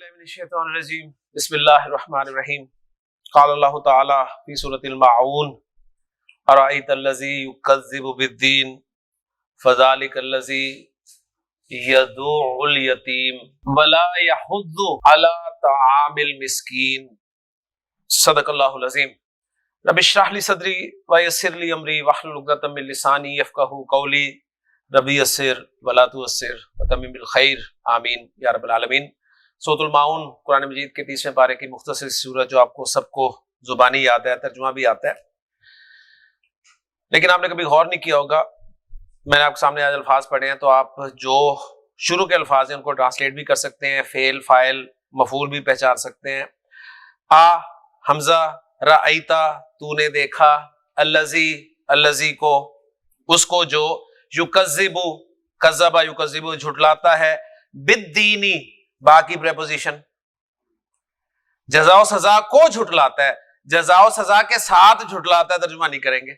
من الشیطان الرجیم بسم اللہ الرحمن الرحیم قال اللہ تعالی فی سورۃ الماعون ارأیت الذی یکذب بالدین فذلک الذی یدعو الیتیم ولا یحض علی طعام المسکین صدق اللہ العظیم رب اشرح لی صدری ویسر لی امری واحلل عقدۃ من لسانی یفقہوا قولی رب یسر ولا تعسر وتمم بالخیر آمین یا رب العالمین۔ سورۃ الماعون قرآن مجید کے 30ویں پارے کی مختصر سورت جو آپ کو سب کو زبانی یاد ہے، ترجمہ بھی آتا ہے، لیکن آپ نے کبھی غور نہیں کیا ہوگا۔ میں نے آپ کے سامنے آج الفاظ پڑھے ہیں تو آپ جو شروع کے الفاظ ہیں ان کو ٹرانسلیٹ بھی کر سکتے ہیں، فعل فاعل مفعول بھی پہچان سکتے ہیں۔ حمزہ، رأیتا تو نے دیکھا، الذی کو اس کو جو، یکذب کذبا یکذب جھٹلاتا ہے، بالدینی باقی پریپوزیشن، جزا و سزا کو جھٹلاتا ہے، جزا و سزا کے ساتھ جھٹلاتا ہے، ترجمہ نہیں کریں گے،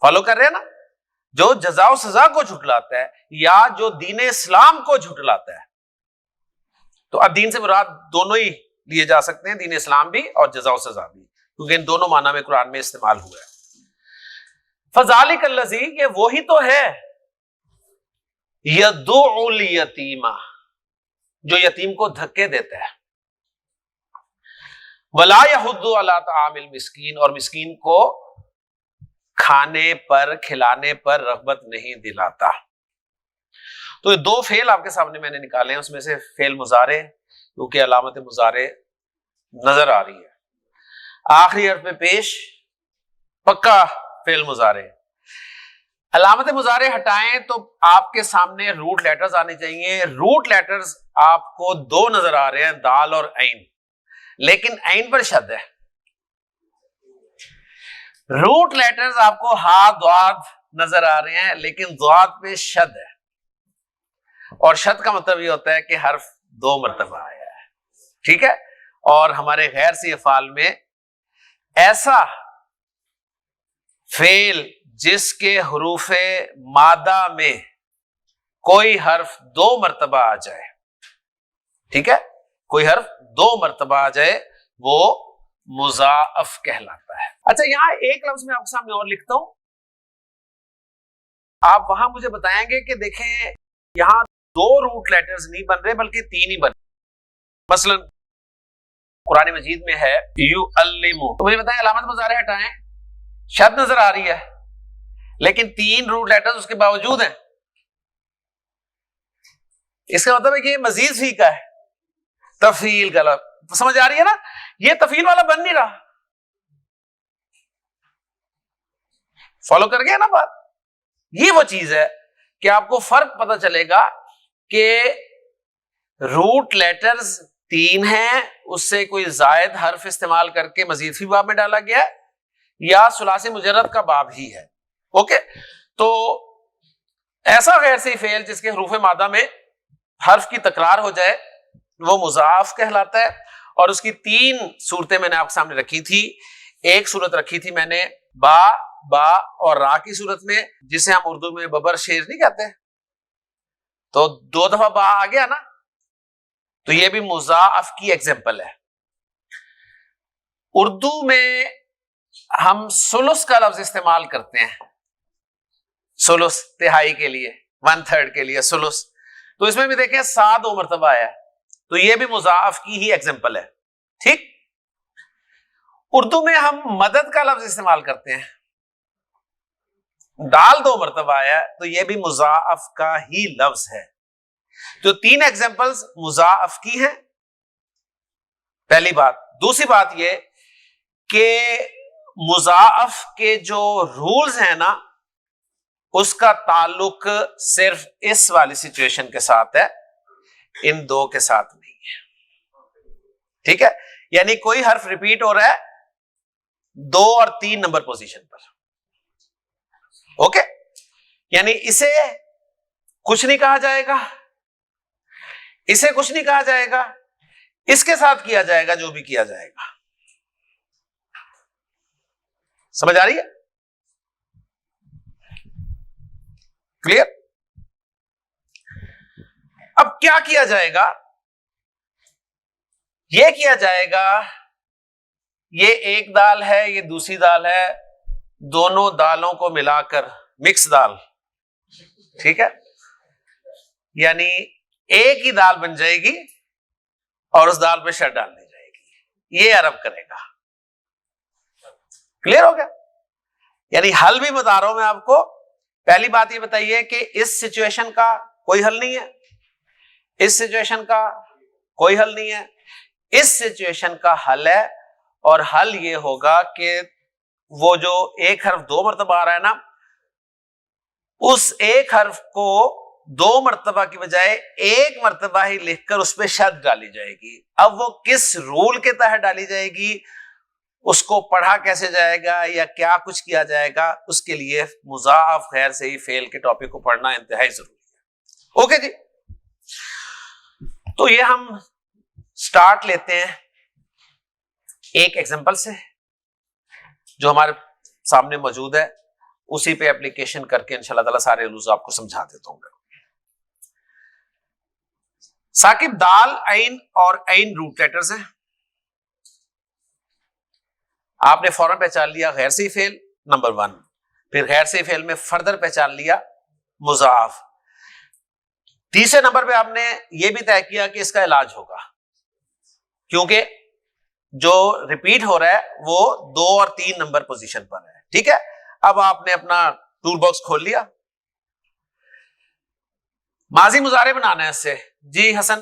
فالو کر رہے ہیں نا؟ جو جزا و سزا کو جھٹلاتا ہے یا جو دین اسلام کو جھٹلاتا ہے، تو اب دین سے مراد دونوں ہی لیے جا سکتے ہیں، دین اسلام بھی اور جزا و سزا بھی، کیونکہ ان دونوں معنی میں قرآن میں استعمال ہوا ہے۔ فذالک الذی، یہ وہی تو ہے، یدعو الیتیما، جو یتیم کو دھکے دیتا ہے، ولا یحض علی طعام المسکین، اور مسکین کو کھانے پر کھلانے پر رغبت نہیں دلاتا۔ تو یہ دو فعل آپ کے سامنے میں نے نکالے ہیں، اس میں سے فعل مضارع، کیونکہ علامت مضارع نظر آ رہی ہے، آخری حرف میں پیش پکا فعل مضارع۔ علامت مضارع ہٹائیں تو آپ کے سامنے روٹ لیٹرز آنے چاہیے۔ روٹ لیٹرز آپ کو دو نظر آ رہے ہیں، دال اور عین، لیکن عین پر شد ہے۔ روٹ لیٹرز آپ کو ہا ضاد نظر آ رہے ہیں، لیکن ضاد پہ شد ہے، اور شد کا مطلب یہ ہوتا ہے کہ حرف دو مرتبہ آیا ہے، ٹھیک ہے؟ اور ہمارے غیر سی افعال میں ایسا فعل جس کے حروف مادہ میں کوئی حرف دو مرتبہ آ جائے، ٹھیک ہے، کوئی حرف دو مرتبہ آ جائے، وہ مضاعف کہلاتا ہے۔ اچھا، یہاں ایک لفظ میں آپ کے سامنے اور لکھتا ہوں، آپ وہاں مجھے بتائیں گے کہ دیکھیں یہاں دو روٹ لیٹرز نہیں بن رہے بلکہ تین ہی بن رہے۔ مثلا قرآن مجید میں ہے یعلمو، تو مجھے بتائیں علامت مضارع ہٹائیں، شد نظر آ رہی ہے لیکن تین روٹ لیٹرز اس کے باوجود ہیں، اس کا مطلب ہے کہ یہ مزید فی کا ہے، تفعیل کا لفظ، سمجھ آ رہی ہے نا؟ یہ تفعیل والا بن نہیں رہا، فالو کر گئے نا بات؟ یہ وہ چیز ہے کہ آپ کو فرق پتہ چلے گا کہ روٹ لیٹرز تین ہیں، اس سے کوئی زائد حرف استعمال کر کے مزید فی باب میں ڈالا گیا ہے، یا ثلاثی مجرد کا باب ہی ہے۔ اوکے، تو ایسا غیر سی فعل جس کے حروف مادہ میں حرف کی تکرار ہو جائے وہ مضاعف کہلاتا ہے، اور اس کی تین صورتیں میں نے آپ کے سامنے رکھی تھی۔ ایک صورت رکھی تھی میں نے با اور را کی صورت میں، جسے ہم اردو میں ببر شیر نہیں کہتے، تو دو دفعہ با آ گیا نا، تو یہ بھی مضاعف کی ایگزامپل ہے۔ اردو میں ہم ثلث کا لفظ استعمال کرتے ہیں، ثلث تہائی کے لیے، 1/3 کے لیے ثلث، تو اس میں بھی دیکھیں سا دو مرتبہ آیا، تو یہ بھی مضاعف کی ہی ایگزامپل ہے، ٹھیک؟ اردو میں ہم مدد کا لفظ استعمال کرتے ہیں، دال دو مرتبہ آیا، تو یہ بھی مضاعف کا ہی لفظ ہے۔ تو تین ایگزامپلز مضاعف کی ہیں، پہلی بات۔ دوسری بات یہ کہ مضاعف کے جو رولز ہیں نا، اس کا تعلق صرف اس والی سچویشن کے ساتھ ہے، ان دو کے ساتھ نہیں ہے، ٹھیک ہے؟ یعنی کوئی حرف ریپیٹ ہو رہا ہے 2 اور 3 نمبر پوزیشن پر، اوکے؟ یعنی اسے کچھ نہیں کہا جائے گا، اسے کچھ نہیں کہا جائے گا، اس کے ساتھ کیا جائے گا جو بھی کیا جائے گا۔ سمجھ آ رہی ہے؟ کلیئر؟ اب کیا کیا جائے گا؟ یہ کیا جائے گا، یہ ایک دال ہے، یہ دوسری دال ہے، دونوں دالوں کو ملا کر مکس دال، ٹھیک ہے، یعنی ایک ہی دال بن جائے گی اور اس دال پہ شہد ڈال دی جائے گی. یہ عرب کرے گا. کلیئر ہو گیا؟ یعنی حل بھی بتا رہا ہوں میں آپ کو. پہلی بات یہ بتائیے کہ اس سچویشن کا کوئی حل نہیں ہے، اس سچویشن کا کوئی حل نہیں ہے، اس سچویشن کا حل ہے، اور حل یہ ہوگا کہ وہ جو ایک حرف 2 مرتبہ آ رہا ہے نا، اس ایک حرف کو 2 مرتبہ کی بجائے 1 مرتبہ ہی لکھ کر اس پہ شد ڈالی جائے گی. اب وہ کس رول کے تحت ڈالی جائے گی، اس کو پڑھا کیسے جائے گا یا کیا کچھ کیا جائے گا، اس کے لیے مضاعف غیر سے ہی فعل کے ٹاپک کو پڑھنا انتہائی ضروری ہے. اوکے جی، تو یہ ہم سٹارٹ لیتے ہیں ایک ایگزامپل سے جو ہمارے سامنے موجود ہے، اسی پہ اپلیکیشن کر کے انشاءاللہ تعالی سارے رولز آپ کو سمجھا دیتا ہوں. ثاقب دال، عین اور عین روٹ لیٹرز ہیں. آپ نے فوراً پہچان لیا غیر سے فعل نمبر 1، پھر غیر سے فعل میں فردر پہچان لیا مضاعف. تیسرے نمبر پہ آپ نے یہ بھی طے کیا کہ اس کا علاج ہوگا، کیونکہ جو ریپیٹ ہو رہا ہے وہ 2 اور 3 نمبر پوزیشن پر ہے. ٹھیک ہے، اب آپ نے اپنا ٹول باکس کھول لیا. ماضی مضارع بنانا ہے اس سے. جی حسن،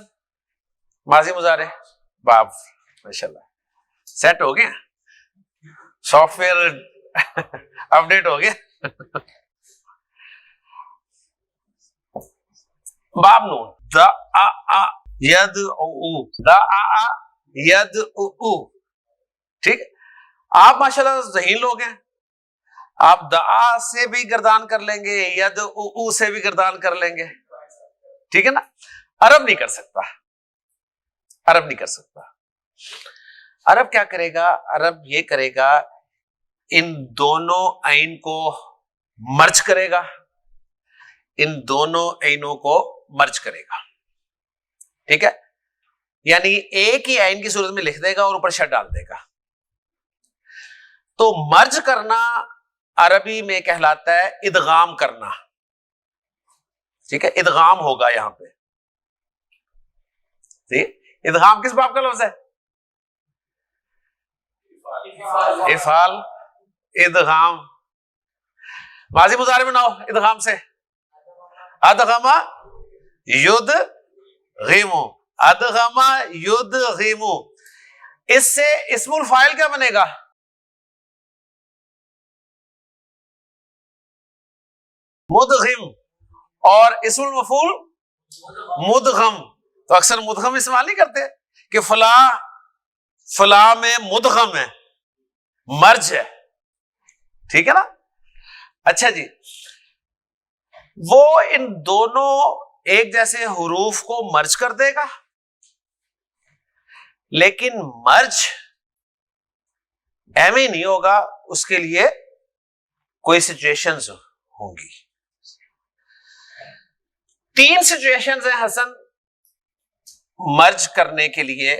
ماضی مضارع، باپ ماشاءاللہ سیٹ ہو گیا، سافٹ ویئر اپڈیٹ ہو گیا. باب نون، دا ید دا ید. ٹھیک ہے، آپ ماشاءاللہ ذہین لوگ ہیں، آپ دعا سے بھی گردان کر لیں گے، ید سے بھی گردان کر لیں گے. ٹھیک ہے نا. عرب نہیں کر سکتا، عرب نہیں کر سکتا. عرب کیا کرے گا؟ عرب یہ کرے گا، ان دونوں عین کو مرج کرے گا، ان دونوں عینوں کو مرج کرے گا. ٹھیک ہے، یعنی ایک ہی عین کی صورت میں لکھ دے گا اور اوپر شد ڈال دے گا. تو مرج کرنا عربی میں کہلاتا ہے ادغام کرنا. ٹھیک ہے، ادغام ہوگا یہاں پہ. ادغام کس باب کا لفظ ہے؟ افعال، ادغام. ماضی مضارع بناؤ ادغام سے. ادغم یدغم، ادغم یدغم. اس سے اسم الفاعل کیا بنے گا؟ مدغم. اور اسم المفعول مدغم. تو اکثر مدغم استعمال نہیں کرتے کہ فلاں میں مدغم ہے، مرج ہے. ٹھیک ہے نا. اچھا جی، وہ ان دونوں ایک جیسے حروف کو مرج کر دے گا، لیکن مرج ایم ہی نہیں ہوگا، اس کے لیے کوئی سچویشنز ہوں گی. 3 سچویشنز ہیں حسن مرج کرنے کے لیے.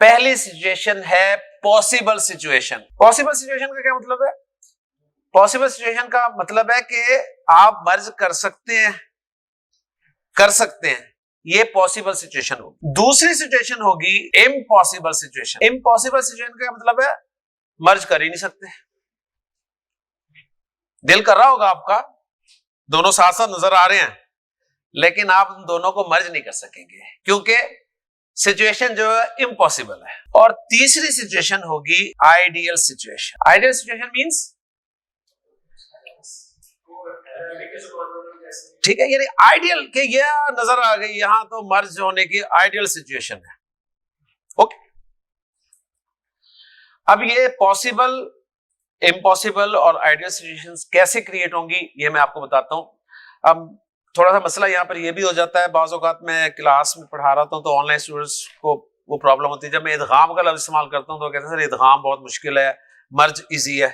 پہلی سچویشن ہے پاسبل سچویشن. پاسبل سچویشن کا کیا مطلب ہے؟ پاسبل سچویشن کا مطلب ہے کہ آپ مرج کر سکتے ہیں، یہ پاسبل سچویشن ہوگی. دوسری سچویشن ہوگی امپاسبل سچویشن. امپاسبل سچویشن کا مطلب ہے مرج کر ہی نہیں سکتے. دل کر رہا ہوگا آپ کا، دونوں ساتھ ساتھ نظر آ رہے ہیں، لیکن آپ ان دونوں کو مرج نہیں کر سکیں گے کیونکہ سچویشن جو ہے امپاسبل ہے. اور تیسری سچویشن ہوگی ideal situation. Ideal situation means, ٹھیک ہے، یعنی آئیڈیل کہ یہ نظر آ گئی یہاں تو مرج ہونے کی آئیڈیل سچویشن ہے. اوکے، اب یہ پاسبل، امپاسبل اور آئیڈیل سچویشن کیسے کریٹ ہوں گی یہ میں آپ کو بتاتا ہوں. اب تھوڑا سا مسئلہ یہاں پر یہ بھی ہو جاتا ہے، بعض اوقات میں کلاس میں پڑھا رہا ہوں تو آن لائن اسٹوڈنٹس کو وہ پرابلم ہوتی ہے. جب میں ادغام کا لفظ استعمال کرتا ہوں تو کہتے ہیں سر ادغام بہت مشکل ہے، مرج ایزی ہے.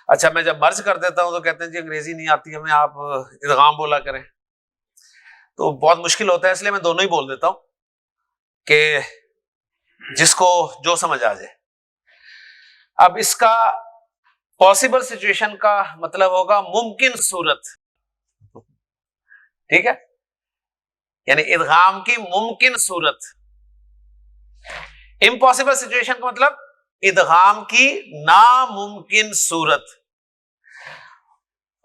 اچھا، میں جب مرج کر دیتا ہوں تو کہتے ہیں جی انگریزی نہیں آتی ہمیں، آپ ادغام بولا کریں. تو بہت مشکل ہوتا ہے، اس لیے میں دونوں ہی بول دیتا ہوں کہ جس کو جو سمجھ آ جائے. اب اس کا پاسبل سچویشن کا مطلب ہوگا ممکن صورت. ٹھیک ہے, یعنی ادغام کی ممکن صورت. امپاسبل سچویشن کا مطلب ادغام کی ناممکن صورت.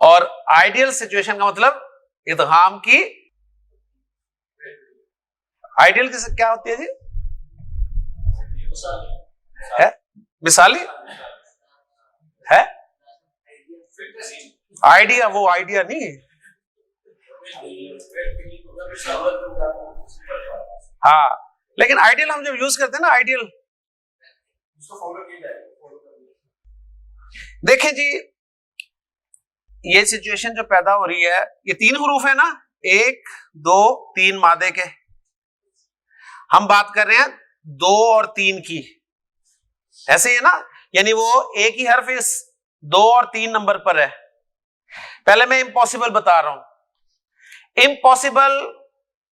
اور آئیڈیل سچویشن کا مطلب ادغام کی آئیڈیل کیا ہوتی ہے جی؟ ہے مثالی ہے آئیڈیا, وہ آئیڈیا نہیں ہے. ہاں, لیکن آئیڈیل ہم جب یوز کرتے ہیں نا, آئیڈیل دیکھیں جی, یہ سچویشن جو پیدا ہو رہی ہے, یہ 3 حروف ہے نا, 1 2 3 مادے کے. ہم بات کر رہے ہیں 2 اور 3 کی, ایسے ہی ہے نا, یعنی وہ ایک ہی حرف اس 2 اور 3 نمبر پر ہے. پہلے میں امپاسبل بتا رہا ہوں. امپاسبل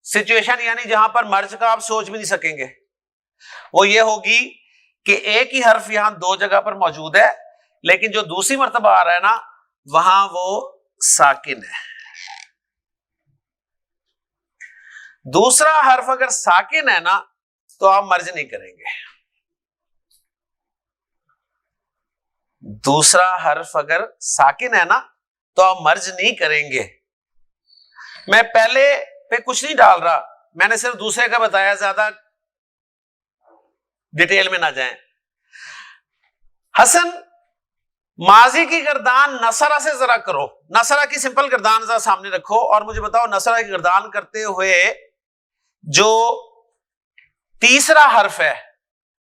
سچویشن یعنی جہاں پر مرج کا آپ سوچ بھی نہیں سکیں گے, وہ یہ ہوگی کہ ایک ہی حرف یہاں 2 جگہ پر موجود ہے, لیکن جو دوسری مرتبہ آ رہا ہے نا وہاں وہ ساکن ہے. دوسرا حرف اگر ساکن ہے نا تو آپ مرج نہیں کریں گے. دوسرا حرف اگر ساکن ہے نا تو آپ مرج نہیں کریں گے. میں پہلے پہ کچھ نہیں ڈال رہا, میں نے صرف دوسرے کا بتایا, زیادہ ڈیٹیل میں نہ جائیں. حسن, ماضی کی گردان نصرہ سے ذرا کرو. نصرہ کی سمپل گردان ذرا سامنے رکھو اور مجھے بتاؤ نصرہ کی گردان کرتے ہوئے جو تیسرا حرف ہے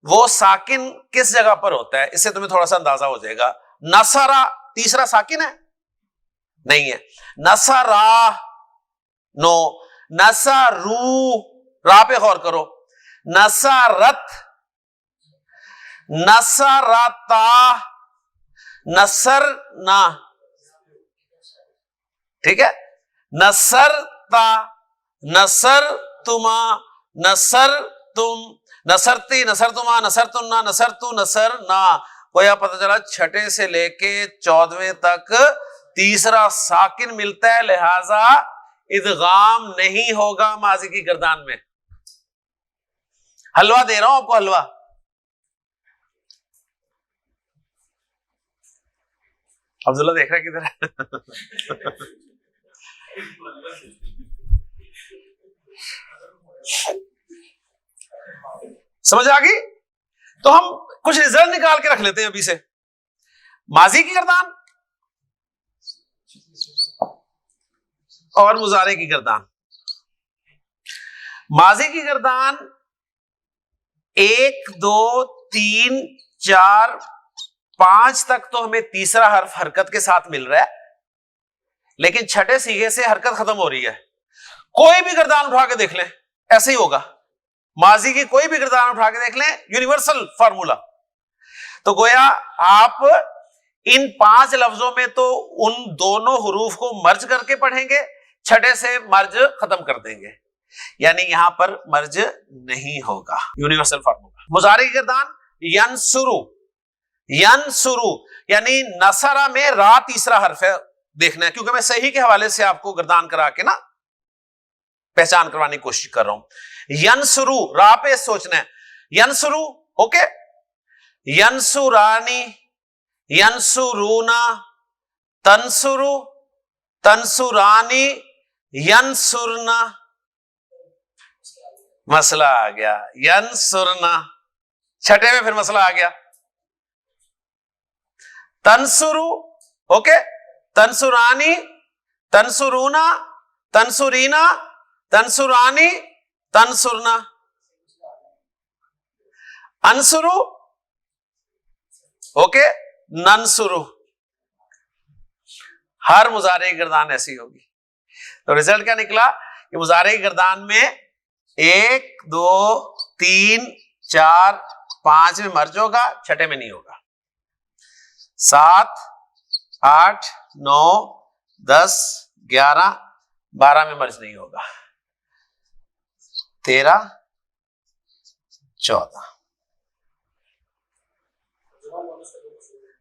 وہ ساکن کس جگہ پر ہوتا ہے؟ اس سے تمہیں تھوڑا سا اندازہ ہو جائے گا. نصرہ تیسرا ساکن ہے نہیں ہے. نصرہ نو, نصرو, را پہ غور کرو. نصرت, نصرتا, نصرنا, ٹھیک ہے. نصرتا, نصرتما, نصرتم, نصرتی, نصرتما, نصرتنا, نصرتو, نصرنا. گویا پتہ چلا چھٹے سے لے کے 14ویں تک تیسرا ساکن ملتا ہے, لہذا ادغام نہیں ہوگا ماضی کی گردان میں. حلوہ دے رہا ہوں آپ کو, حلوہ. عبداللہ دیکھ رہا ہے کدھر ہے؟ سمجھ آ گئی؟ تو ہم کچھ رزلٹ نکال کے رکھ لیتے ہیں ابھی سے. ماضی کی گردان اور مضارع کی گردان. ماضی کی گردان 1 2 3 4 5 تک تو ہمیں تیسرا حرف حرکت کے ساتھ مل رہا ہے, لیکن چھٹے سیغے سے حرکت ختم ہو رہی ہے. کوئی بھی گردان اٹھا کے دیکھ لیں ایسے ہی ہوگا. ماضی کی کوئی بھی گردان اٹھا کے دیکھ لیں, یونیورسل فارمولا. تو گویا آپ ان 5 لفظوں میں تو ان دونوں حروف کو مرج کر کے پڑھیں گے, چھٹے سے مرج ختم کر دیں گے, یعنی یہاں پر مرج نہیں ہوگا. Universal formula. مضارع کی گردان ینصرو, ینصرو یعنی نصرہ میں را تیسرا حرف ہے, دیکھنا ہے کیونکہ میں صحیح کے حوالے سے آپ کو گردان کرا کے نا پہچان کروانے کی کوشش کر رہا ہوں. ینصرو, را پہ سوچنا ہے. ینصرو, اوکے. ینصرانی, ینصرونا, تنصرو, تنصرانی, ینصرنا. مسئلہ آ گیا. ینصرنا, چھٹے میں پھر مسئلہ آ گیا. تنصرو, اوکے. تنصرانی, تنصرونا, تنصرینا, تنصرانی, تنصرنا. انصرو, اوکے. ننصرو. ہر مضارع کی گردان ایسی ہوگی. تو رزلٹ کیا نکلا کہ مضارع کی گردان میں 1 2 3 4 5 میں مرج ہوگا, چھٹے میں نہیں ہوگا. 7 8 9 10 11 12 میں مرج نہیں ہوگا. 13 14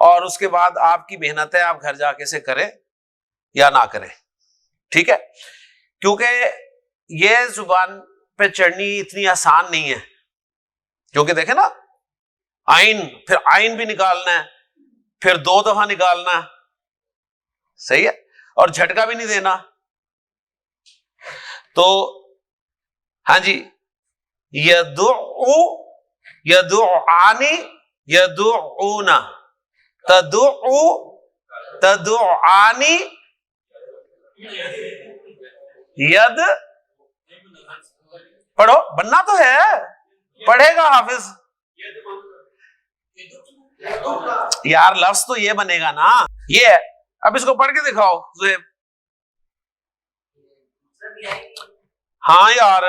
اور اس کے بعد آپ کی محنت ہے، آپ گھر جا کے اسے کریں یا نہ کریں، ٹھیک ہے؟ کیونکہ یہ زبان پہ چڑھنی اتنی آسان نہیں ہے، کیونکہ دیکھیں نا، آئین، پھر آئین بھی نکالنا ہے، پھر 2 دفعہ نکالنا ہے، صحیح ہے، اور جھٹکا بھی نہیں دینا. تو ہاں جی، یدعو، یدعانی، یدعون، تدعو، تدعانی، ید، پڑھو، بننا تو ہے، پڑھے گا حافظ. یار لفظ تو یہ بنے گا نا، یہ ہے. اب اس کو پڑھ کے دکھاؤ زہیب. ہاں یار،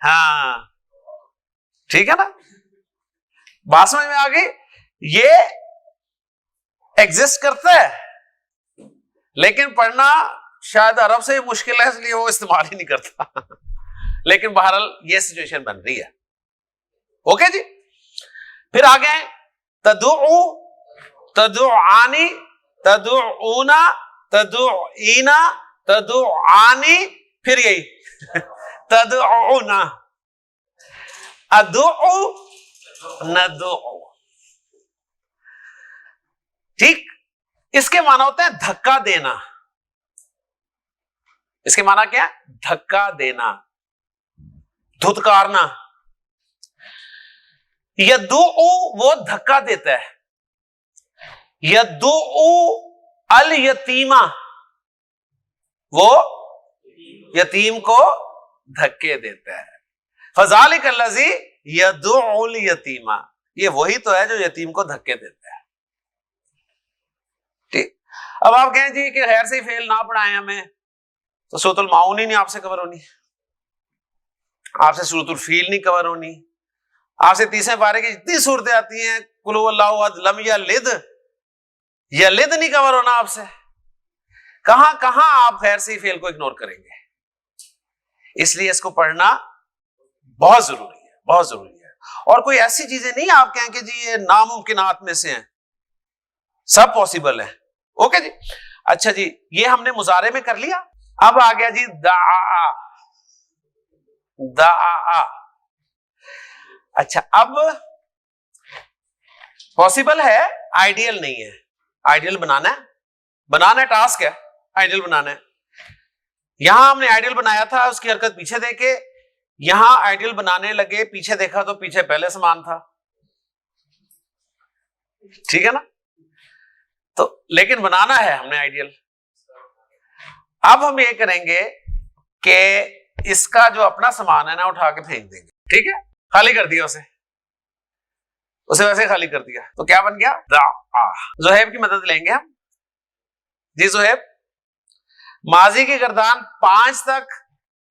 ہاں ٹھیک ہے نا، بات سمجھ میں آ گئی. یہ ایگزسٹ کرتا ہے لیکن پڑھنا شاید عرب سے مشکل ہے، اس لیے وہ استعمال ہی نہیں کرتا. لیکن بہرحال یہ سچویشن بن رہی ہے. اوکے جی، پھر آگے تدعو، تدعانی، تدعونا، تدعینا، تدعانی، پھر یہی تدعونا، ادعو، ندعو. ٹھیک، اس کے معنی ہوتے ہیں دھکا دینا. اس کے معنی کیا ہے؟ دھکا دینا، دھتکارنا. یدعو وہ دھکا دیتا ہے، یدعو الیتیمہ وہ یتیم کو دھکے دیتا ہے. فذالک الذی یدعو الیتیمہ، یہ وہی تو ہے جو یتیم کو دھکے دیتا ہے. ٹھیک، اب آپ کہیں جی کہ خیر سے ہی فعل نہ پڑھائیں ہمیں تو سورۃ المعون ہی نہیں آپ سے کور ہونی، آپ سے سورۃ الفیل نہیں کور ہونی، آپ سے 30ویں پارے کی جتنی صورتیں آتی ہیں، قل هو اللہ احد لم یلد، یلد نہیں کور ہونا آپ سے. کہاں کہاں آپ خیر سے ہی فعل کو اگنور کریں گے. اس لیے اس کو پڑھنا بہت ضروری ہے، بہت ضروری ہے. اور کوئی ایسی چیزیں نہیں آپ کہیں کہ جی یہ ناممکنات میں سے ہیں، سب پاسبل ہے. اوکے جی، اچھا جی، یہ ہم نے مضارع میں کر لیا. اب آ گیا جی دعا، دعا. اچھا، اب پاسبل ہے، آئیڈیل نہیں ہے. آئیڈیل بنانا ہے، بنانا ٹاسک ہے، آئیڈیل بنانا ہے. یہاں ہم نے آئیڈیل بنایا تھا، اس کی حرکت پیچھے دیکھے، یہاں آئیڈیل بنانے لگے، پیچھے دیکھا تو پیچھے پہلے سامان تھا. ٹھیک ہے نا، تو لیکن بنانا ہے ہم نے آئیڈیل. اب ہم یہ کریں گے کہ اس کا جو اپنا سامان ہے نا اٹھا کے پھینک دیں گے. ٹھیک ہے، خالی کر دیا اسے ویسے خالی کر دیا تو کیا بن گیا؟ دعا. زہیب کی مدد لیں گے ہم. جی زہیب، ماضی کی گردان 5 تک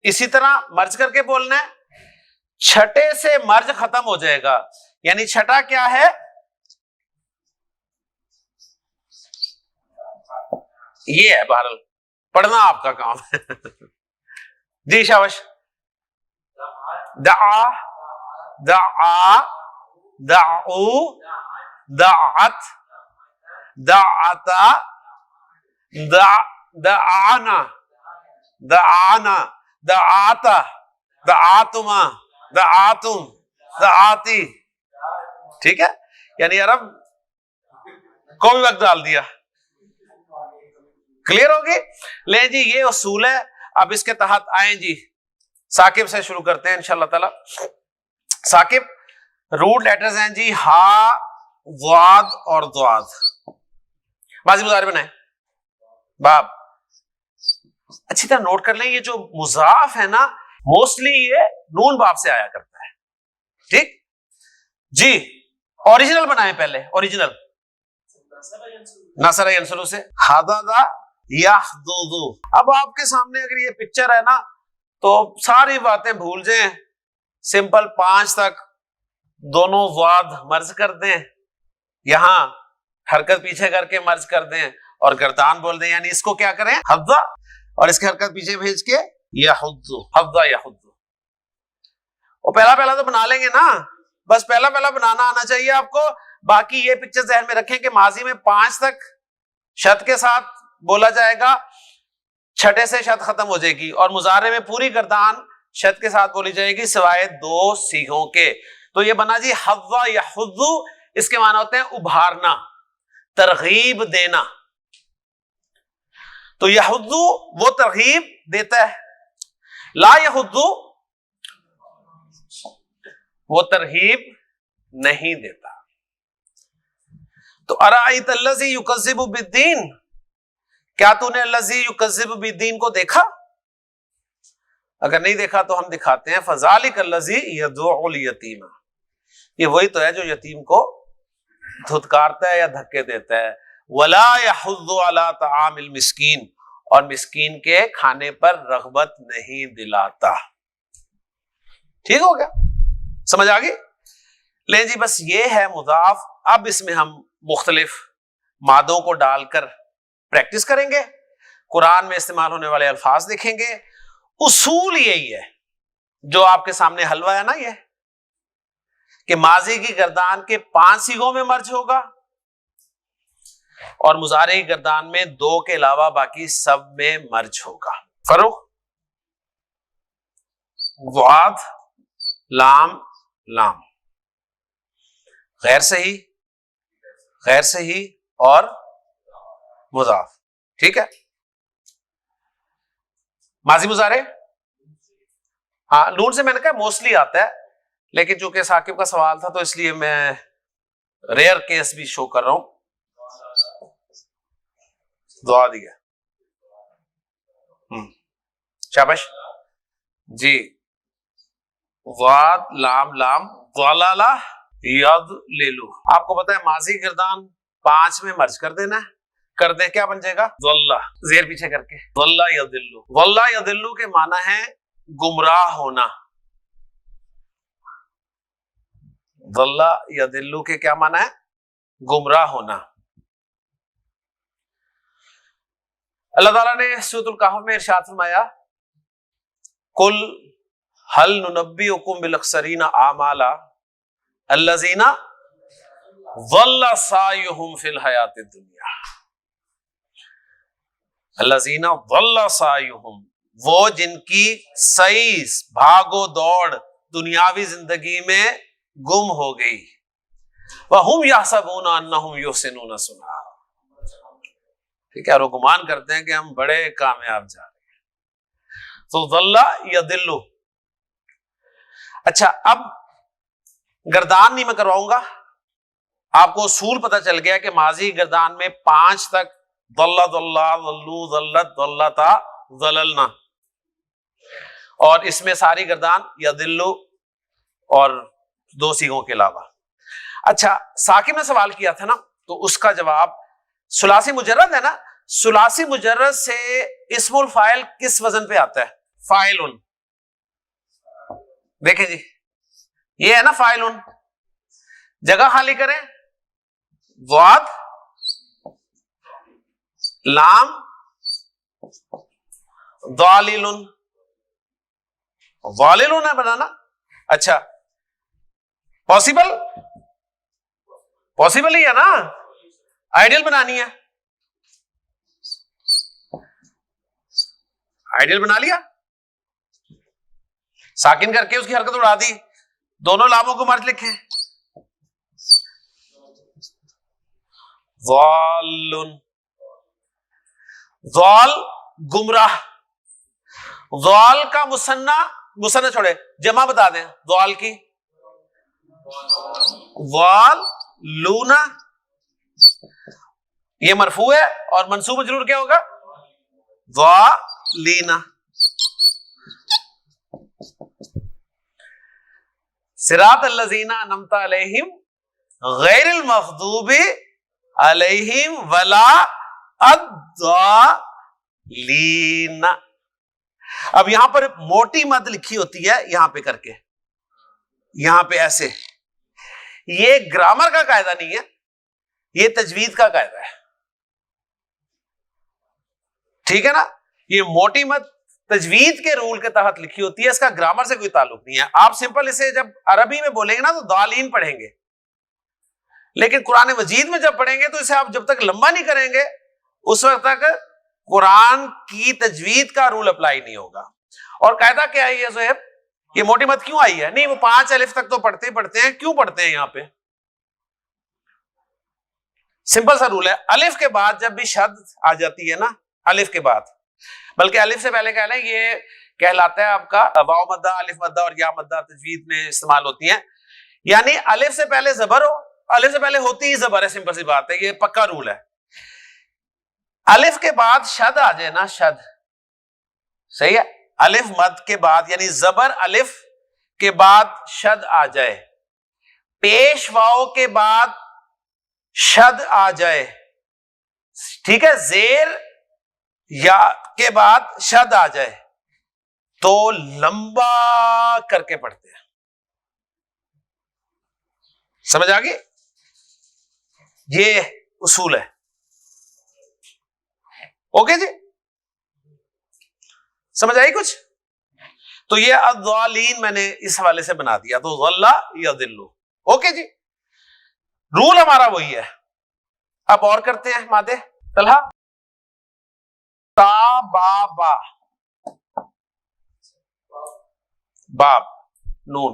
اسی طرح مرج کر کے بولنا ہے، چھٹے سے مرج ختم ہو جائے گا. یعنی چھٹا کیا ہے؟ یہ ہے، بہرحال پڑھنا آپ کا کام ہے. جی شاباش. دعا، دعا، دعو، دعت، دعتا، دعانا، دعانا، دعاتا، دعاتما، دعاتم، دعاتی. ٹھیک ہے، یعنی عرب کوئی وقت ڈال دیا. کلیئر ہوگی؟ لیں جی، یہ اصول ہے. اب اس کے تحت آئیں جی، ثاقب سے شروع کرتے ہیں انشاءاللہ تعالی. ثاقب روٹ لیٹرز ہیں جی، ہا، ضاد اور ضاد. ماضی مضارع بنائیں. باب، اچھی طرح نوٹ کر لیں، یہ جو مضاف ہے نا موسٹلی یہ نون باب سے آیا کرتا ہے. ٹھیک جی، اوریجنل بنائیں پہلے. اوریجنل نصر ینصر سے حدد یحدد. اب آپ کے سامنے اگر یہ پکچر ہے نا تو ساری باتیں بھول جائیں، سمپل 5 تک دونوں ضاد مرج کر دیں، یہاں حرکت پیچھے کر کے مرج کر دیں اور گردان بول دیں. یعنی اس کو کیا کریں؟ حدہ، اور اس کی حرکت پیچھے بھیج کے یحد، حدہ یحد. وہ پہلا تو بنا لیں گے نا، بس پہلا بنانا آنا چاہیے آپ کو. باقی یہ پکچر ذہن میں رکھیں کہ ماضی میں 5 تک شت کے ساتھ بولا جائے گا، 6 سے شت ختم ہو جائے گی، اور مضارع میں پوری گردان شت کے ساتھ بولی جائے گی سوائے 2 صیغوں کے۔ تو یہ بنا جی حظ یحظ، اس کے معنی ہوتے ہیں ابھارنا، ترغیب دینا۔ تو یحظ وہ ترغیب دیتا ہے، لا یحظ وہ ترغیب نہیں دیتا۔ تو ارأیت الذی یکذب بالدین، کیا تو نے الذی یکذب بالدین کو دیکھا؟ اگر نہیں دیکھا تو ہم دکھاتے ہیں، فذلک الذی یدعو الیتیم، یہ وہی تو ہے جو یتیم کو دھتکارتا ہے یا دھکے دیتا ہے۔ ولا یحض علی طعام المسکین، اور مسکین کے کھانے پر رغبت نہیں دلاتا۔ ٹھیک ہو گیا، سمجھ آ گئی؟ لیں جی بس یہ ہے مضاف۔ اب اس میں ہم مختلف مادوں کو ڈال کر پریکٹس کریں گے، قرآن میں استعمال ہونے والے الفاظ دیکھیں گے۔ اصول یہی ہے جو آپ کے سامنے حلوہ ہے نا، یہ کہ ماضی کی گردان کے 5 صیغوں میں مرج ہوگا، اور مضارع کی گردان میں 2 کے علاوہ باقی سب میں مرج ہوگا۔ فروخ ضاد لام لام، غیر صحیح غیر صحیح اور مضاف، ٹھیک ہے۔ ماضی مضارع ہاں نون سے میں نے کہا موسٹلی آتا ہے، لیکن چونکہ ثاقب کا سوال تھا تو اس لیے میں ریئر کیس بھی شو کر رہا ہوں۔ دعا دیا شاباش جی، ضاد لام لام ضلالہ یضللو، آپ کو پتا ہے ماضی گردان 5 میں مرج کر دینا ہے، کر دیں کیا بن جائے گا؟ ضلہ، زیر پیچھے کر کے ضلہ یضلو۔ ضلہ یضلو کے معنی ہے گمراہ ہونا۔ ضلہ یضلو کے کیا معنی ہے؟ گمراہ ہونا۔ اللہ تعالیٰ نے سورۃ الکہف میں ارشاد فرمایا، قل هل ننبئکم بالاخسرین اعمالا الذین ضل سعیہم فی الحیاۃ الدنیا۔ الذین ضل سعیہم، وہ جن کی سعی بھاگ و دوڑ دنیاوی زندگی میں گم ہو گئی، وَهُمْ يَحْسَبُونَ أَنَّهُمْ يُحْسِنُونَ صُنْعًا، ٹھیک ہے، اور وہ گمان کرتے ہیں کہ ہم بڑے کامیاب جا رہے ہیں۔ تو ضل یضل۔ اچھا اب گردان نہیں میں کرواؤں گا، آپ کو اصول پتہ چل گیا کہ ماضی گردان میں 5 تک ضل ضلہ ضلو ضلت ضلتا ضللنا، اور اس میں ساری گردان یضل اور 2 صیغوں کے علاوہ۔ اچھا ثاقب نے سوال کیا تھا نا، تو اس کا جواب ثلاثی مجرد ہے نا، ثلاثی مجرد سے اسم الفاعل کس وزن پہ آتا ہے؟ فاعل۔ دیکھیں جی یہ ہے نا فاعل، جگہ خالی کریں، ضاد لام ضالل، ضالل ہے بنانا۔ اچھا پاسبل پاسبل ہی ہے نا، آئیڈیل بنانی ہے، آئیڈیل بنا لیا، ساکن کر کے اس کی حرکت اڑا دی، دونوں لاموں کو مرج لکھیں، ضال، ضال گمراہ، ضال کا مثنی چھوڑے جمع بتا دیں ضال کی، ضال لونا، یہ مرفوع ہے اور منصوب مجرور کیا ہوگا؟ ضالینا۔ صراط الذین انعمت علیہم غیر المغضوب علیہم ولا الضالین۔ اب یہاں پر موٹی مد لکھی ہوتی ہے یہاں پہ کر کے، یہاں پہ ایسے، یہ گرامر کا قاعدہ نہیں ہے، یہ تجوید کا قاعدہ ہے، ٹھیک ہے نا۔ یہ موٹی مد تجوید کے رول کے تحت لکھی ہوتی ہے، اس کا گرامر سے کوئی تعلق نہیں ہے۔ آپ سمپل اسے جب عربی میں بولیں گے نا تو دالین پڑھیں گے، لیکن قرآن مجید میں جب پڑھیں گے تو اسے آپ جب تک لمبا نہیں کریں گے اس وقت تک قرآن کی تجوید کا رول اپلائی نہیں ہوگا. اور قاعدہ کیا ہے یہ زہیب؟ یہ موٹی مت کیوں آئی ہے؟ نہیں وہ 5 الف تک تو پڑھتے ہیں، کیوں پڑھتے ہیں یہاں پہ؟ سمپل سا رول ہے، الف کے بعد جب بھی شد آ جاتی ہے نا، الف کے بعد، بلکہ الف سے پہلے کہہ لیں یہ کہلاتا ہے آپ کا واو مدہ، الف مدہ اور یا مدہ تجوید میں استعمال ہوتی ہیں. یعنی الف سے پہلے زبر ہو، الف سے پہلے ہوتی ہی زبر ہے، سمپل سی بات ہے، یہ پکا رول ہے. الف کے بعد شد آ جائے نا، شد صحیح ہے، الف مد کے بعد یعنی زبر الف کے بعد شد آ جائے، پیش واو کے بعد شد آ جائے، ٹھیک ہے، زیر یا کے بعد شد آ جائے تو لمبا کر کے پڑھتے ہیں. سمجھ آ گئی؟ یہ اصول ہے. اوکے جی، سمجھ آئی کچھ؟ تو یہ الضالین میں نے اس حوالے سے بنا دیا، تو ضل یضل. اوکے جی، رول ہمارا وہی ہے. اب اور کرتے ہیں مادے. طلحہ تا با با، باب نون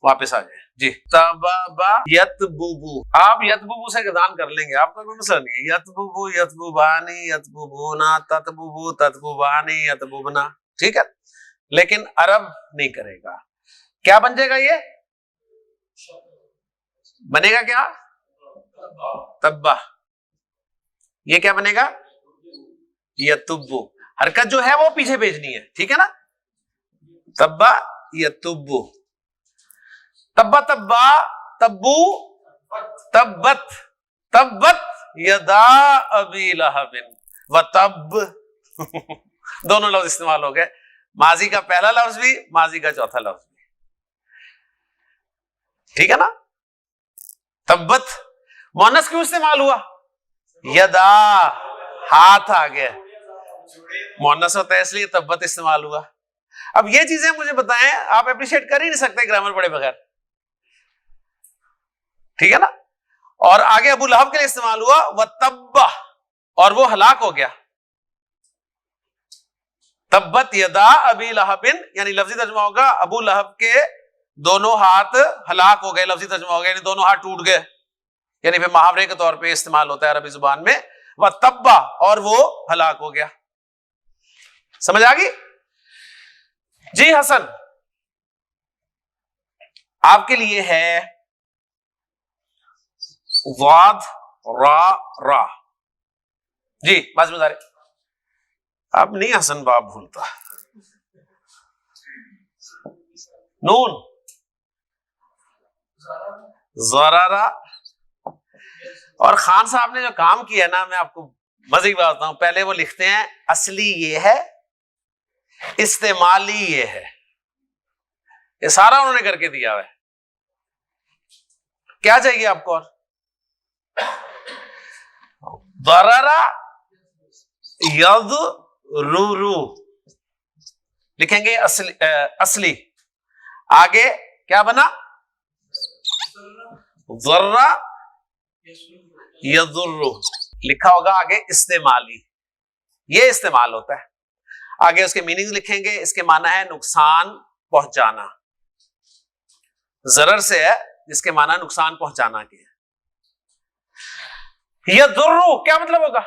واپس آ جائے جی. تبابا یتبوبو، آپ یتبوبو سے گزان کر لیں گے، آپ کا کوئی مسئلہ نہیں ہے. یتبوبو یتبوبانی یتبوبونا تتبوبو تتبوبانی یتبوبنا، ٹھیک ہے، لیکن عرب نہیں کرے گا. کیا بن جائے گا؟ یہ بنے گا کیا؟ تبا. یہ کیا بنے گا؟ یتبو. حرکت جو ہے وہ پیچھے بھیجنی ہے، ٹھیک ہے نا. تبا یتبو، تبا تبا تبو تبت، تبت یدا ابی لہب و تب. دونوں لفظ استعمال ہو گئے، ماضی کا پہلا لفظ بھی، ماضی کا چوتھا لفظ بھی، ٹھیک ہے نا. تبت مؤنث کیوں استعمال ہوا؟ یدا، ہاتھ آ گیا، مؤنث ہوتا ہے اس لیے تبت استعمال ہوا. اب یہ چیزیں مجھے بتائیں، آپ اپریشیٹ کر ہی نہیں سکتے گرامر پڑھے بغیر، ٹھیک ہے نا. اور آگے ابو لہب کے لیے استعمال ہوا وَتَبَّ، اور وہ ہلاک ہو گیا. تبت یدا ابی لہب، یعنی لفظی ترجمہ ہوگا ابو لہب کے دونوں ہاتھ ہلاک ہو گئے. لفظی ترجمہ ہوگا یعنی دونوں ہاتھ ٹوٹ گئے، یعنی پھر محاورے کے طور پہ استعمال ہوتا ہے عربی زبان میں. وَتَبَّ، اور وہ ہلاک ہو گیا. سمجھ آ گئی جی؟ حسن آپ کے لیے ہے ضاد را را جی. بات میں اب نہیں حسن باب بھولتا. نون زرارا. اور خان صاحب نے جو کام کیا نا، میں آپ کو مزے کی بات بتاؤں، پہلے وہ لکھتے ہیں اصلی یہ ہے، استعمالی یہ ہے، یہ سارا انہوں نے کر کے دیا ہے. کیا چاہیے آپ کو؟ اور ضررا ید رو لکھیں گے اصلی. آگے کیا بنا؟ ضررا یضر، لکھا ہوگا آگے استعمالی. یہ استعمال ہوتا ہے. آگے اس کے میننگ لکھیں گے. اس کے معنی ہے نقصان پہنچانا. ضرر سے ہے جس کے معنی نقصان پہنچانا کے. یضر کیا مطلب ہوگا؟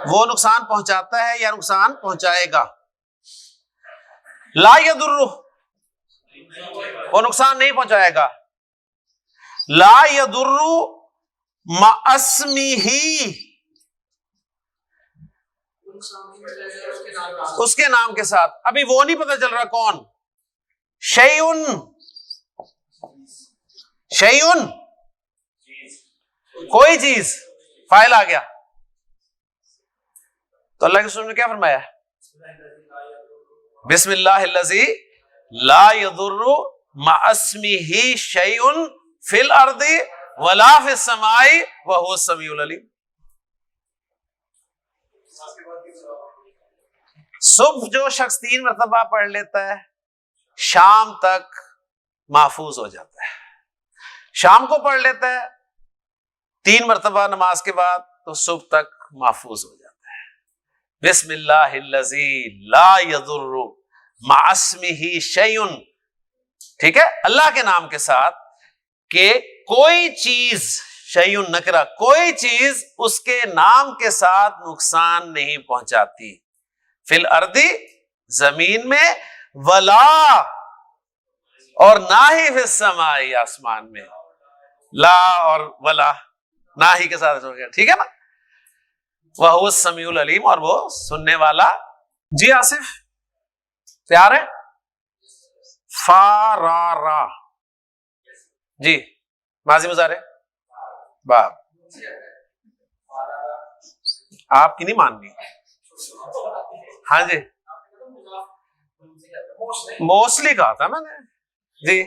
وہ نقصان پہنچاتا ہے یا نقصان پہنچائے گا. لا یضر، وہ نقصان نہیں پہنچائے گا. لا یضر مع اسمہ، اس کے نام کے ساتھ. ابھی وہ نہیں پتہ چل رہا کون. شیئن، شیئن کوئی چیز، فاعل آ گیا. تو اللہ کے رسول نے کیا فرمایا؟ بسم اللہ الذی لا یضر مع اسمہ شیء فی الارض ولا فی السماء وہو السمیع العلیم. صبح جو شخص 3 مرتبہ پڑھ لیتا ہے، شام تک محفوظ ہو جاتا ہے. شام کو پڑھ لیتا ہے 3 مرتبہ نماز کے بعد تو صبح تک محفوظ ہو جاتا ہے. بسم اللہ الذی لا یضر مع اسمہ شیء. ٹھیک ہے, اللہ کے نام کے ساتھ کہ کوئی چیز, شیء نکرہ, کوئی چیز اس کے نام کے ساتھ نقصان نہیں پہنچاتی. فی الارض, زمین میں, ولا, اور نہ ہی فی السماء, آسمان میں. لا اور ولا نہ ہی کے ساتھ ہو گیا. ٹھیک ہے نا. وَهُوَ السَّمِيعُ الْعَلِيمُ, اور وہ سننے والا. جی آصف تیار ہے؟ فارارا, جی ماضی مضارع باب. آپ کی نہیں ماننی. ہاں جی, موسٹلی کہا تھا میں نے. جی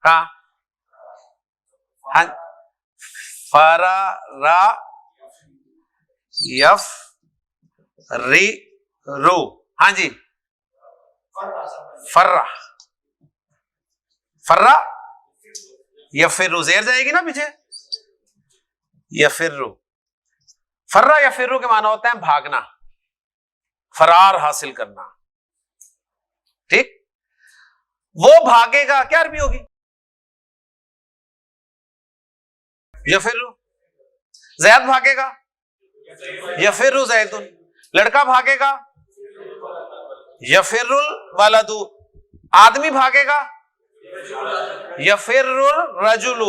ہاں ہاں, فرارا یف ری رو. ہاں جی, فرا, فرا یفر, زیر جائے گی نا پیچھے, یفر. فرا یفر کے معنی ہوتا ہے بھاگنا, فرار حاصل کرنا. ٹھیک, وہ بھاگے گا, کیا عربی ہوگی؟ یفر. زید بھاگے گا, یفر زید. لڑکا بھاگے گا, یفر الولد. آدمی بھاگے گا, یفر الرجل.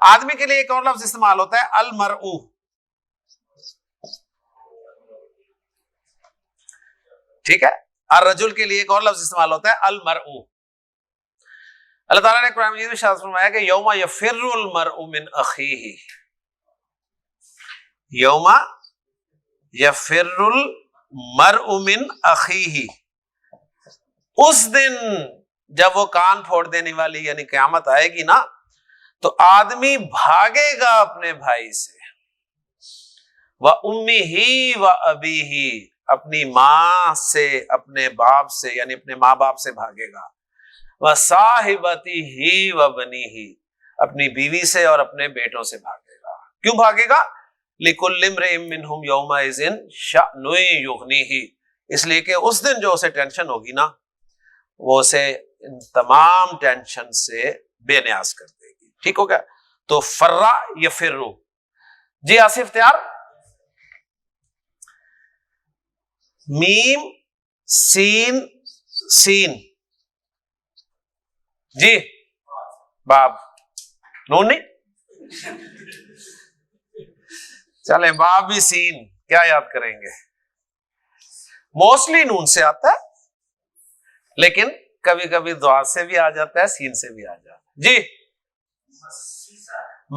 آدمی کے لیے ایک اور لفظ استعمال ہوتا ہے المرء. ٹھیک ہے, الرجل کے لیے ایک اور لفظ استعمال ہوتا ہے المرء. اللہ تعالیٰ نے قرآن مجید میں ارشاد فرمایا کہ یوم یفر المرء من اخیہ, یوم یفر المرء من اخیہ. اس دن جب وہ کان پھوڑ دینے والی یعنی قیامت آئے گی نا, تو آدمی بھاگے گا اپنے بھائی سے. وَأُمِّهِ وَأَبِيهِ, اپنی ماں سے, اپنے باپ سے, یعنی اپنے ماں باپ سے بھاگے گا. وَصَاحِبَتِهِ وَبَنِيهِ, اپنی بیوی سے اور اپنے بیٹوں سے بھاگے گا. کیوں بھاگے گا؟ لِكُلِّ امْرِئٍ مِّنْهُمْ يَوْمَئِذٍ شَأْنٌ يُغْنِيهِ, اس لیے کہ اس دن جو اسے ٹینشن ہوگی نا, وہ اسے ان تمام ٹینشن سے بے نیاز کر دے گی. ٹھیک ہو گیا. تو فرا یفرو. جی آصف تیار؟ میم سین سین, جی باب. نون نہیں, چلیں باب بھی سین, کیا یاد کریں گے؟ موسٹلی نون سے آتا ہے, لیکن کبھی کبھی دعا سے بھی آ جاتا ہے, سین سے بھی آ جاتا ہے. جی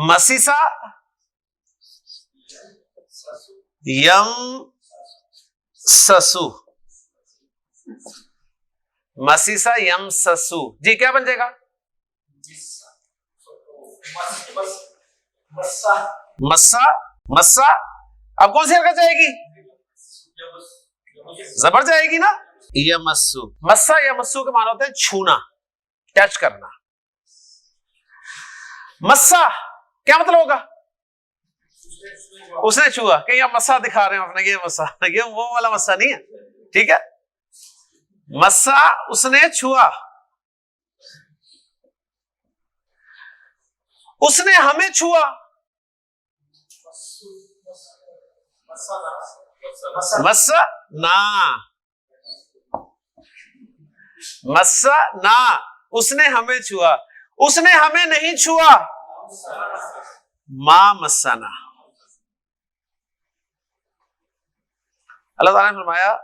مسیسا, یم سسو, مسیسا یم سسو. جی کیا بن جائے گا؟ مسا. مسا اب کون سی حرکت جائے گی؟ زبر جائے گی نا. یمسو. مسا یمسو کے معنی ہوتے ہیں چھونا, ٹچ کرنا. مسا کیا مطلب ہوگا؟ اس نے چھوا, کہ یہ مسا دکھا رہے ہیں اپنے, یہ مسا, یہ وہ والا مسا نہیں ہے. ٹھیک ہے, مسا اس نے چھوا. اس نے ہمیں چھوا. مسا نا, مسا نا, اس نے ہمیں چھوا. اس نے ہمیں نہیں چھوا. ما مسنا. اللہ تعالیٰ نے فرمایا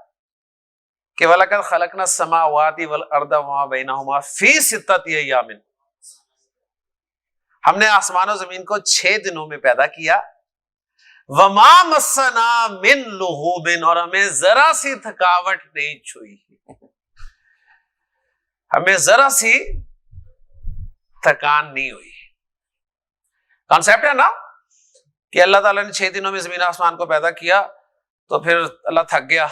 کہ وَلَقَدْ خَلَقْنَا السَّمَاوَاتِ وَالْأَرْضَ وَمَا بَيْنَهُمَا فِي سِتَّةِ أَيَّامٍ. ہم نے آسمان و زمین کو 6 دنوں میں پیدا کیا. وَمَا مَسَّنَا مِن لُغُوبٍ, اور ہمیں ذرا سی تھکاوٹ نہیں چھوئی. ہمیں ذرا سی تھکان نہیں ہوئی. کانسیپٹ ہے نا کہ اللہ تعالیٰ نے 6 دنوں میں زمین آسمان کو پیدا کیا, تو پھر اللہ تھک گیا,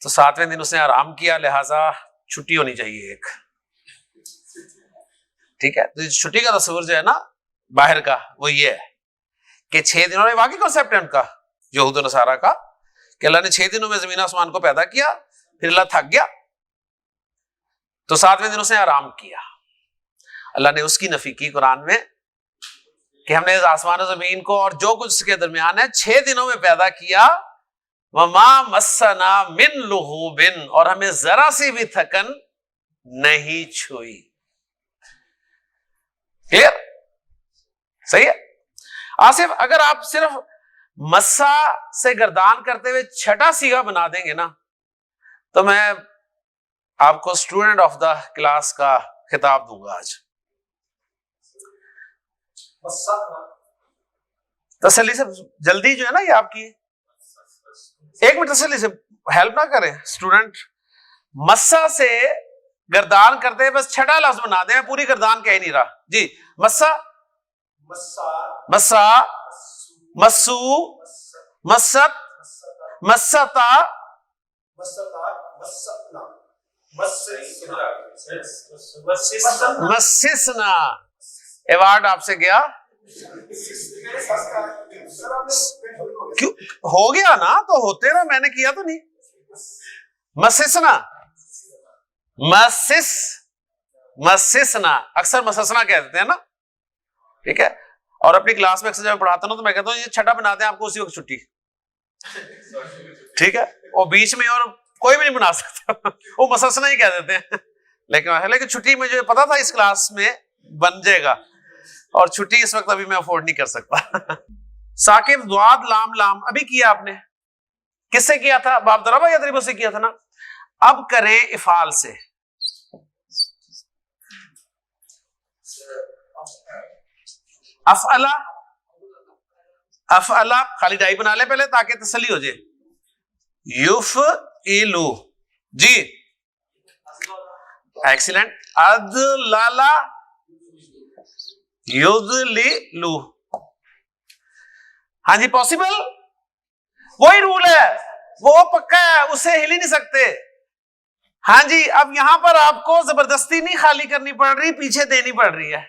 تو 7ویں دن اس نے آرام کیا, لہٰذا چھٹی ہونی چاہیے ایک. ٹھیک ہے. تو چھٹی کا تصور جو ہے نا باہر کا وہ یہ ہے کہ 6 دنوں میں واقعی کنسیپٹ ہے ان کا یہود و نصارہ کا کہ اللہ نے 6 دنوں میں زمین آسمان کو پیدا کیا, پھر اللہ تھک گیا تو 7ویں دن اس نے آرام کیا. اللہ نے اس کی نفی کی قرآن میں کہ ہم نے آسمان و زمین کو اور جو کچھ اس کے درمیان ہے 6 دنوں میں پیدا کیا. وما مسنا من لغوب, اور ہمیں ذرا سی بھی تھکن نہیں چھوئی. کلیئر؟ صحیح ہے. آصف اگر آپ صرف مسا سے گردان کرتے ہوئے چھٹا سیگا بنا دیں گے نا تو میں آپ کو اسٹوڈنٹ آف دا کلاس کا خطاب دوں گا. آج تسلی سے جلدی جو ہے نا یہ آپ کی 1 منٹ تسلی سے ہیلپ نہ کریں اسٹوڈنٹ. مسا سے گردان کرتے بس چھٹا لفظ بنا دیں, میں پوری گردان کہہ نہیں رہا جی. مسا, مسا, مسو, مست, مستا, مسسنا. ایوارڈ آپ سے گیا کیوں ہو گیا نا, تو ہوتے نا, میں نے کیا تو نہیں. مسسنا, مسس, مسسنا, اکثر مسسنا کہہ دیتے ہیں نا, ٹھیک ہے. اور اپنی کلاس میں اکثر جب پڑھاتا ہوں تو میں کہتا ہوں یہ چھٹا بنا دیں آپ کو اسی وقت چھٹی, ٹھیک ہے. اور بیچ میں اور کوئی بھی نہیں بنا سکتا, وہ مسسنا ہی کہہ دیتے ہیں. لیکن چھٹی میں جو پتا تھا اس کلاس میں بن جائے گا, اور چھٹی اس وقت ابھی میں افورڈ نہیں کر سکتا. ثاقب ضاد لام لام ابھی کیا آپ نے, کس سے کیا تھا؟ باب ضربہ یا ضربہ سے کیا تھا نا. اب کریں افعال سے. افعلا, افعلا خالی ڈائی بنا لے پہلے تاکہ تسلی ہو جائے. یفعلو جی, ایکسیلنٹ. ادلالا, یدللو. ہاں جی پاسبل, وہی رول ہے, وہ پکا ہے, اسے ہل ہی نہیں سکتے. ہاں جی اب یہاں پر آپ کو زبردستی نہیں خالی کرنی پڑ رہی, پیچھے دینی پڑ رہی ہے.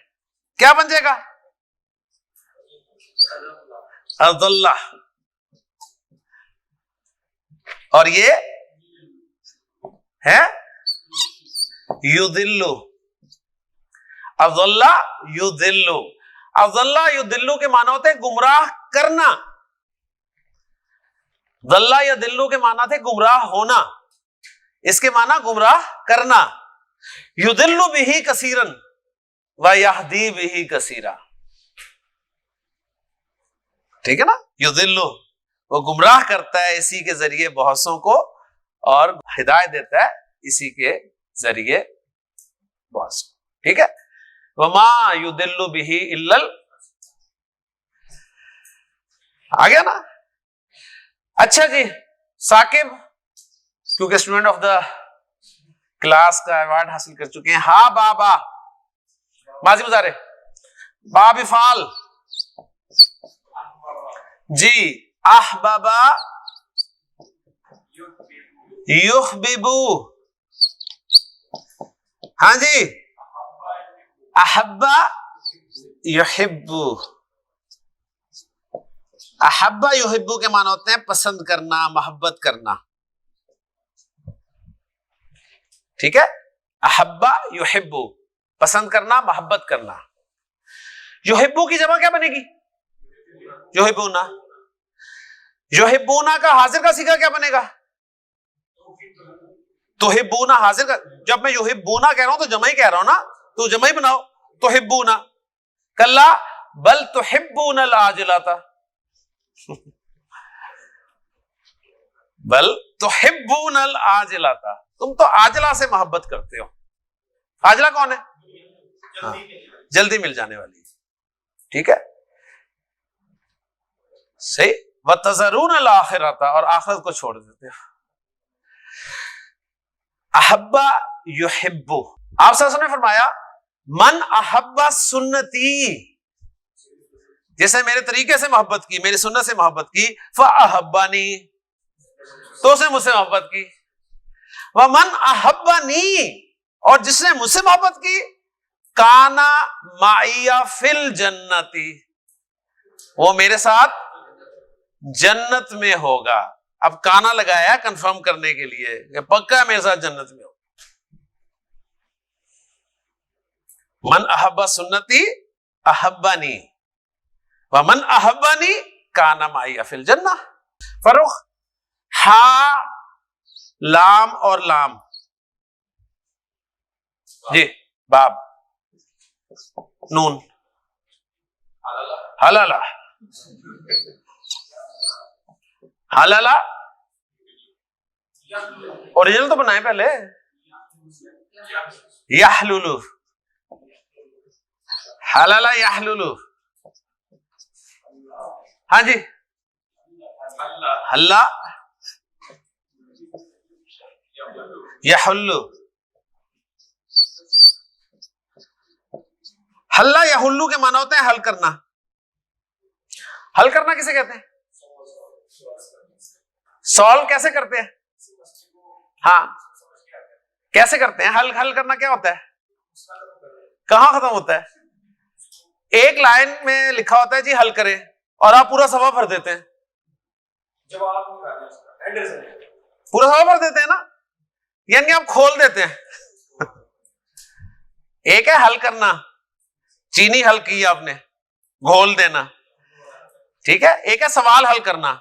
کیا بن جائے گا؟ عبداللہ. اور یہ ہے یذلو. عبداللہ یذلو. عبداللہ یذلو کے معنی ہوتے ہیں گمراہ کرنا. ضلع یا دلو کے معنی تھے گمراہ ہونا, اس کے معنی گمراہ کرنا. یضل بہ کثیرا ویہدی بہ کثیرا, ٹھیک ہے نا. یضل وہ گمراہ کرتا ہے اسی کے ذریعے بہت سوں کو, اور ہدایت دیتا ہے اسی کے ذریعے بہت سوں, ٹھیک ہے. وما یضل بہ الا آ گیا نا. اچھا جی ثاقب کیونکہ اسٹوڈنٹ آف دا کلاس کا ایوارڈ حاصل کر چکے ہیں. ہا بابا ماضی مضارع, باب افعال جی. احبابا یحببو, ہاں جی. احبا یحبو. احبا یحبو کے معنی ہوتے ہیں پسند کرنا, محبت کرنا, ٹھیک ہے. احبا یحبو پسند کرنا, محبت کرنا. یحبو کی جمع کیا بنے گی؟ یحبونا. یحبونا کا حاضر کا صیغہ کیا بنے گا؟ تحبونا. حاضر کا, جب میں یحبونا کہہ رہا ہوں تو جمع ہی کہہ رہا ہوں نا, تو جمع ہی بناؤ. تحبونا. کلا بل تحبون العاجلۃ, بل تحبون العاجلۃ, تم تو عاجلہ سے محبت کرتے ہو. عاجلہ کون ہے؟ ہاں, جلدی مل جانے والی, ٹھیک ہے صحیح. وتذرون الآخرۃ, اور آخرت کو چھوڑ دیتے ہو. احبا یحبو, آپ صلی اللہ علیہ وسلم نے فرمایا من احب سنتی, جس نے میرے طریقے سے محبت کی, میری سنت سے محبت کی, فاحبنی, تو اس نے مجھ سے محبت کی. ومن احبنی, اور جس نے مجھ سے محبت کی, کانا معی فی الجنتی، وہ میرے ساتھ جنت میں ہوگا. اب کانا لگایا کنفرم کرنے کے لیے کہ پکا میرے ساتھ جنت میں ہوگا. من احب سنتی احبنی ومن احبنی کانا معی فی الجنہ. فروخ ہا لام اور لام جی باب نون حلالہ حلالہ اوریجنل تو بنائے پہلے. یحللو حلالہ یحللو. ہاں جی حلا یحلو. حلا یحلو کے معنی ہوتے ہیں حل کرنا. حل کرنا کسے کہتے ہیں؟ سالو کیسے کرتے ہیں؟ ہاں کیسے کرتے ہیں؟ حل کرنا کیا ہوتا ہے؟ کہاں ختم ہوتا ہے؟ ایک لائن میں لکھا ہوتا ہے جی حل کریں اور آپ پورا صفحہ بھر دیتے ہیں. پورا صفحہ بھر دیتے ہیں نا، یعنی آپ کھول دیتے ہیں. ایک ہے حل کرنا، چینی حل کی آپ نے، گھول دینا، ٹھیک ہے. ایک ہے سوال حل کرنا،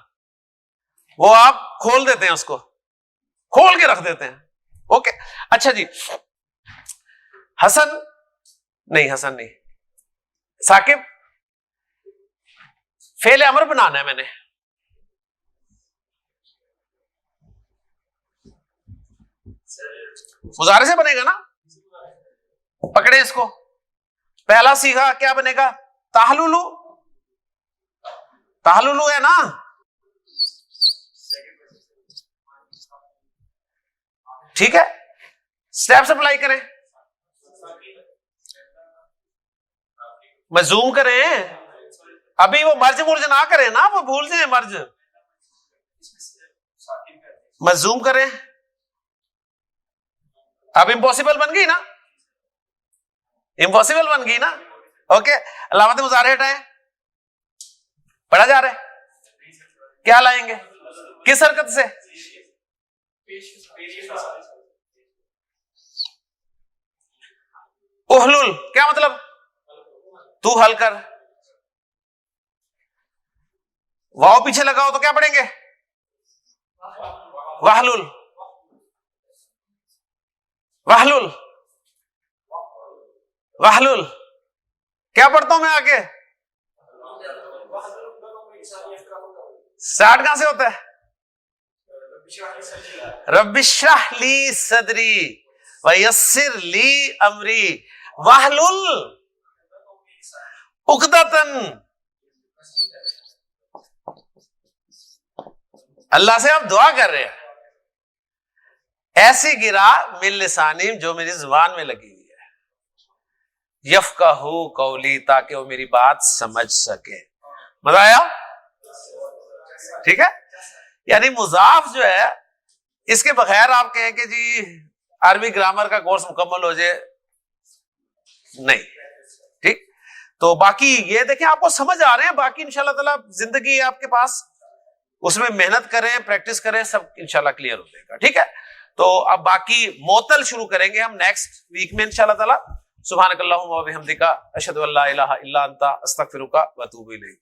وہ آپ کھول دیتے ہیں، اس کو کھول کے رکھ دیتے ہیں. اوکے اچھا جی. حسن نہیں ثاقب، فعل امر بنانا ہے میں نے. مضارع سے بنے گا نا، پکڑے اس کو. پہلا صیغہ کیا بنے گا؟ تحللو. تحللو ہے نا. ٹھیک ہے، سٹیپس اپلائی کریں. مزوم کریں، ابھی وہ مرج نہ کریں نا، وہ بھول جائیں مرج. مزوم کریں. اب امپاسبل بن گئی نا، امپاسبل بن گئی نا. اوکے علامت مضارع ہٹائیں. پڑھا جا رہا ہے، کیا لائیں گے؟ کس حرکت سے؟ احلل کیا مطلب؟ تو حل کر. واو پیچھے لگاؤ تو کیا پڑھیں گے؟ وحلل. وحلل وحلل کیا پڑھتا ہوں میں آگے؟ سٹارٹ کہاں سے ہوتا ہے؟ رب اشرح لی صدری ویسر لی امری واحلل عقدۃ. اللہ سے آپ دعا کر رہے ہیں، ایسی گرا من لسانی جو میری زبان میں لگی ہوئی ہے، یفقہوا قولی تاکہ وہ میری بات سمجھ سکے. مزہ آیا؟ ٹھیک ہے. یعنی مضاف جو ہے اس کے بغیر آپ کہیں کہ جی عربی گرامر کا کورس مکمل ہو جائے، نہیں. ٹھیک. تو باقی یہ دیکھیں آپ کو سمجھ آ رہے ہیں. باقی انشاءاللہ تعالی زندگی آپ کے پاس، اس میں محنت کریں، پریکٹس کریں، سب انشاءاللہ کلیئر ہو جائے گا. ٹھیک ہے. تو اب باقی معطل شروع کریں گے ہم نیکسٹ ویک میں انشاءاللہ تعالی. سبحانک اللہم و بحمدک اشہد ان لا الہ الا انت استغفرک و اتوب الیک.